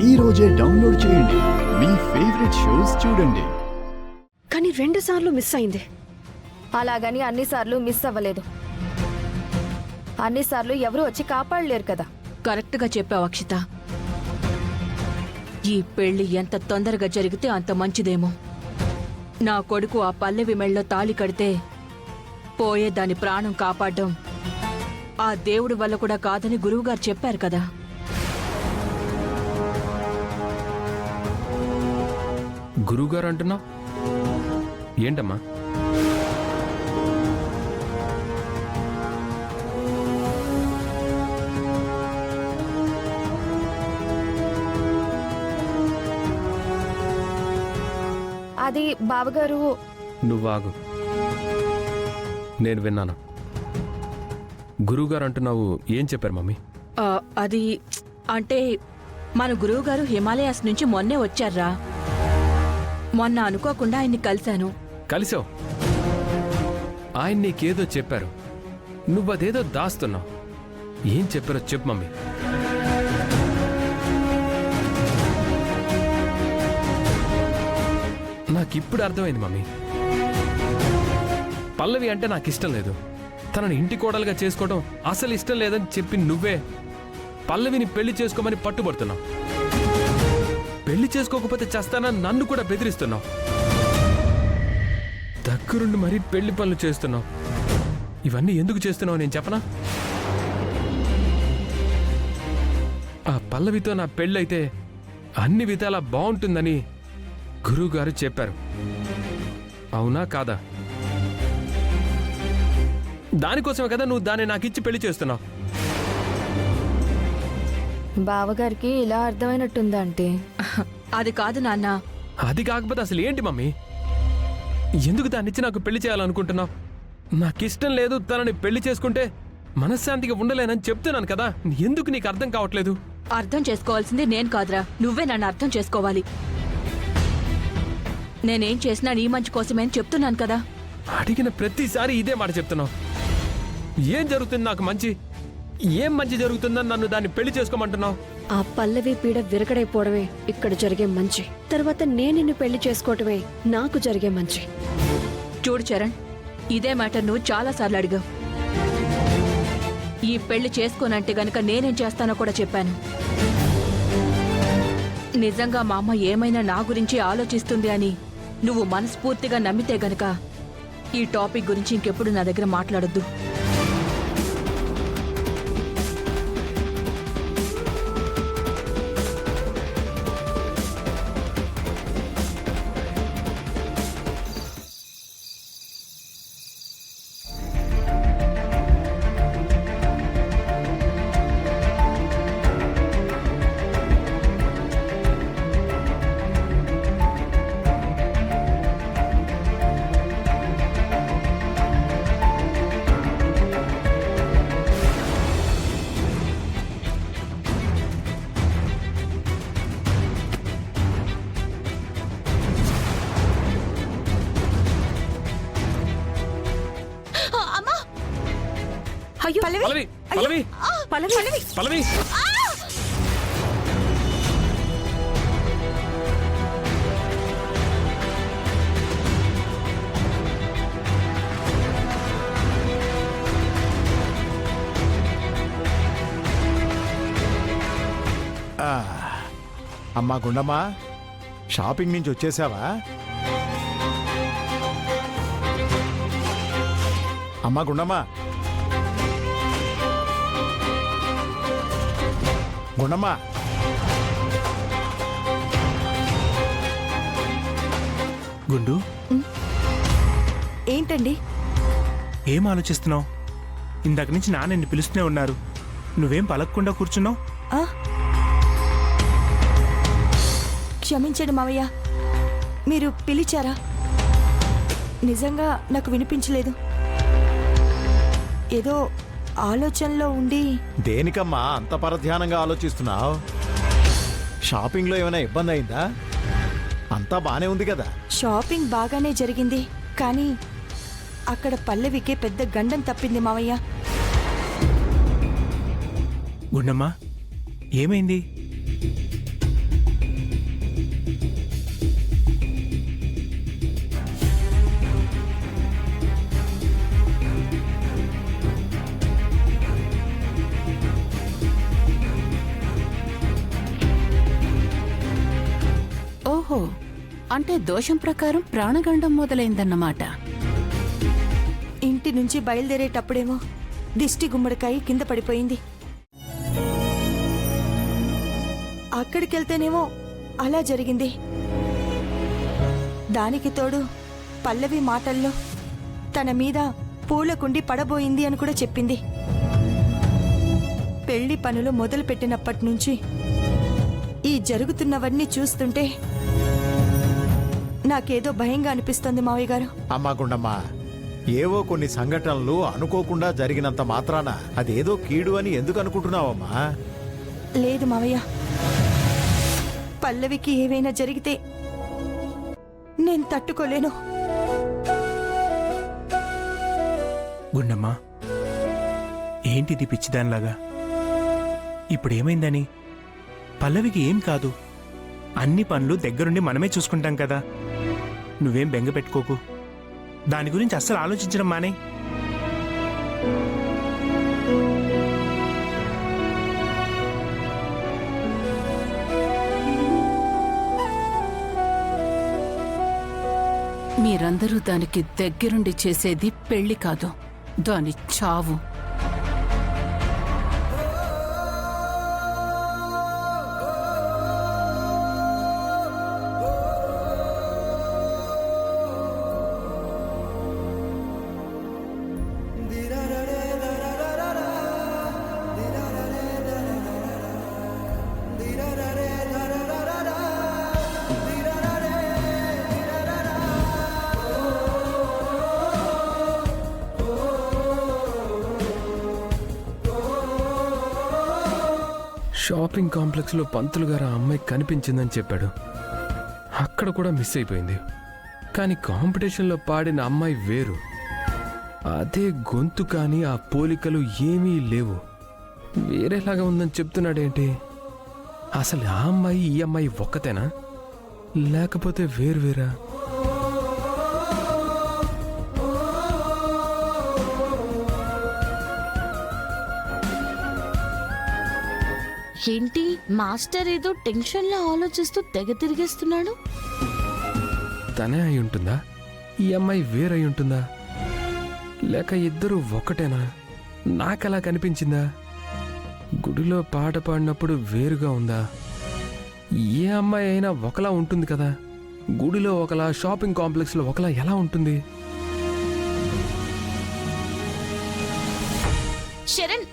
ఈ రోజే డౌన్లోడ్ చేయండి. మీ ఫేవరెట్ షోస్ చూడండి. కానీ 2 సార్లు మిస్ అయింది. అలాగని అన్నిసార్లు మిస్ అవ్వలేదు. అన్నిసార్లు ఎవరు వచ్చి కాపాడలేరు కదా. కరెక్ట్గా చెప్పావు అక్షిత. ఈ పెళ్లి ఎంత తొందరగా జరిగితే అంత మంచిదేమో. నా కొడుకు ఆ పల్లెవి మెళ్ళలో తాళి కడితే పోయే దాని ప్రాణం కాపాడడం ఆ దేవుడి వల్ల కూడా కాదని గురువుగారు చెప్పారు కదా. గురువుగారు అంటున్నావు ఏంటమ్మా? అది బావగారు. నువ్వాగు, నేను విన్నాను. గురువుగారు అంటున్నావు, ఏం చెప్పారు మమ్మీ? అది అంటే మన గురువుగారు హిమాలయాస్ నుంచి మొన్నే వచ్చారా. మొన్న అనుకోకుండా ఆయన్ని కలిశాను. కలిసావు? ఆయన నీకేదో చెప్పారు, నువ్వదేదో దాస్తున్నావు. ఏం చెప్పారో చెప్పు మమ్మీ. నాకిప్పుడు అర్థమైంది మమ్మీ. పల్లవి అంటే నాకు ఇష్టం లేదు, తనని ఇంటి కోడలుగా చేసుకోవడం అసలు ఇష్టం లేదని చెప్పి నువ్వే పల్లవిని పెళ్లి చేసుకోమని పట్టుబడుతున్నావు. పెళ్లి చేసుకోకపోతే చేస్తానని నన్ను కూడా బెదిరిస్తున్నావు. దగ్గరుండి మరీ పెళ్లి పనులు చేస్తున్నావు. ఇవన్నీ ఎందుకు చేస్తున్నావు నేను చెప్పనా? ఆ పల్లవితో నా పెళ్ళైతే అన్ని విధాలా బాగుంటుందని గురువుగారు చెప్పారు. అవునా కాదా? దానికోసమే కదా నువ్వు దాన్ని నాకిచ్చి పెళ్లి చేస్తున్నావు. బావగారికి ఇలా అర్థమైనట్టుందా అంటే? అది కాదు నాన్న. అది కాకపోతే అసలు ఏంటి మమ్మీ? ఎందుకు దాన్నిచ్చి నాకు పెళ్లి చేయాలనుకుంటున్నావు? నాకిష్టం లేదు, తనని పెళ్లి చేసుకుంటే మనశ్శాంతిగా ఉండలేనని చెప్తున్నాను కదా. ఎందుకు నీకు అర్థం కావట్లేదు? అర్థం చేసుకోవాల్సింది నేను కాదురా, నువ్వే నన్ను అర్థం చేసుకోవాలి. నేనేం చేసినా నీ మంచి కోసమే అని చెప్తున్నాను కదా. అడిగిన ప్రతిసారి ఇదే మాట చెప్తున్నావు. ఏం జరుగుతుంది నాకు మంచి? ఏం మంచి జరుగుతుందని నన్ను దాన్ని పెళ్లి చేసుకోమంటున్నావు? ఆ పల్లవి పీడ విరగడైపోవడమే ఇక్కడ జరిగే మంచి. తర్వాత నేను నిన్ను పెళ్లి చేసుకోవటమే నాకు జరిగే మంచి. చూడు చరణ్, ఇదే మ్యాటర్ నువ్వు చాలాసార్లు అడిగావు. ఈ పెళ్లి చేసుకోనంటే గనక నేనేం చేస్తానో కూడా చెప్పాను. నిజంగా మా అమ్మ ఏమైనా నా గురించి ఆలోచిస్తుంది అని నువ్వు మనస్ఫూర్తిగా నమ్మితే గనక ఈ టాపిక్ గురించి ఇంకెప్పుడు నా దగ్గర మాట్లాడొద్దు. అయ్యో పల్లవి, పల్లవి, పల్లవి, పల్లవి. అమ్మా గుండమ్మా, షాపింగ్ నుంచి వచ్చేసావా? అమ్మా గుండమ్మా, గుండమ్మా, గుండు, ఏంటండి? ఏం ఆలోచిస్తున్నావు? ఇందాక నుంచి నాన్న నిన్ను పిలుస్తూనే ఉన్నారు, నువ్వేం పలకకుండా కూర్చున్నావు? క్షమించండి మావయ్య, మీరు పిలిచారా? నిజంగా నాకు వినిపించలేదు. ఏదో ఆలోచనలో ఉండి. దేనికమ్మా అంత పరధ్యానంగా ఆలోచిస్తున్నావు? షాపింగ్లో ఏమైనా ఇబ్బంది అయిందా? అంతా బానే ఉంది కదా? షాపింగ్ బాగానే జరిగింది, కానీ అక్కడ పల్లవికే పెద్ద గండం తప్పింది మావయ్య. గుండమ్మా, ఏమైంది? ఓహో, అంటే దోషం ప్రకారం ప్రాణగండం మొదలైందన్నమాట. ఇంటి నుంచి బయలుదేరేటప్పుడేమో దిష్టి గుమ్మడికాయ కింద పడిపోయింది. అక్కడికెళ్తేనేమో అలా జరిగింది. దానికి తోడు పల్లవి మాటల్లో తన మీద పూలకుండి పడబోయింది అని కూడా చెప్పింది. పెళ్లి పనులు మొదలుపెట్టినప్పటి నుంచి ఈ జరుగుతున్నవన్నీ చూస్తుంటే నాకేదో భయంగా అనిపిస్తుంది మావయ్య గారు. అమ్మా గుండమ్మ, ఏవో కొన్ని సంఘటనలు అనుకోకుండా జరిగినంత మాత్రాన అదేదో కీడు అని ఎందుకు అనుకుంటున్నావమ్మా? లేదు మావయ్య, పల్లవికి ఏవైనా జరిగితే నేను తట్టుకోలేను. గుండమ్మా, ఏంటిది పిచ్చిదానిలాగా? ఇప్పుడేమైందని? పల్లవికి ఏం కాదు. అన్ని పనులు దగ్గరుండి మనమే చూసుకుంటాం కదా. నువ్వేం బెంగ పెట్టుకోకు. దాని గురించి అస్సలు ఆలోచించడం మానే. మీరందరూ దానికి దగ్గరుండి చేసేది పెళ్లి కాదు, దాని చావు. షాపింగ్ కాంప్లెక్స్లో పంతులు గారు ఆ అమ్మాయి కనిపించిందని చెప్పాడు. అక్కడ కూడా మిస్ అయిపోయింది. కానీ కాంపిటీషన్లో పాడిన అమ్మాయి వేరు. అదే గొంతు, కానీ ఆ పోలికలు ఏమీ లేవు. వేరేలాగా ఉందని చెప్తున్నాడేంటి? అసలు ఆ అమ్మాయి ఈ అమ్మాయి ఒక్కతేనా, లేకపోతే వేరువేరా? ఏంటి మాస్టర్ ఏదో టెన్షన్లో ఆలోచిస్తూ తెగ తిరిగేస్తున్నాడు? తనే అయి ఉంటుందా? ఈ అమ్మాయి వేరై ఉంటుందా? లేక ఇద్దరు ఒక్కటేనా? నాకలా కనిపించిందా? గుడిలో పాట పాడినప్పుడు వేరుగా ఉందా? ఏ అమ్మాయి అయినా ఒకలా ఉంటుంది కదా. గుడిలో ఒకలా, షాపింగ్ కాంప్లెక్స్లో ఒకలా ఎలా ఉంటుంది? శరణ్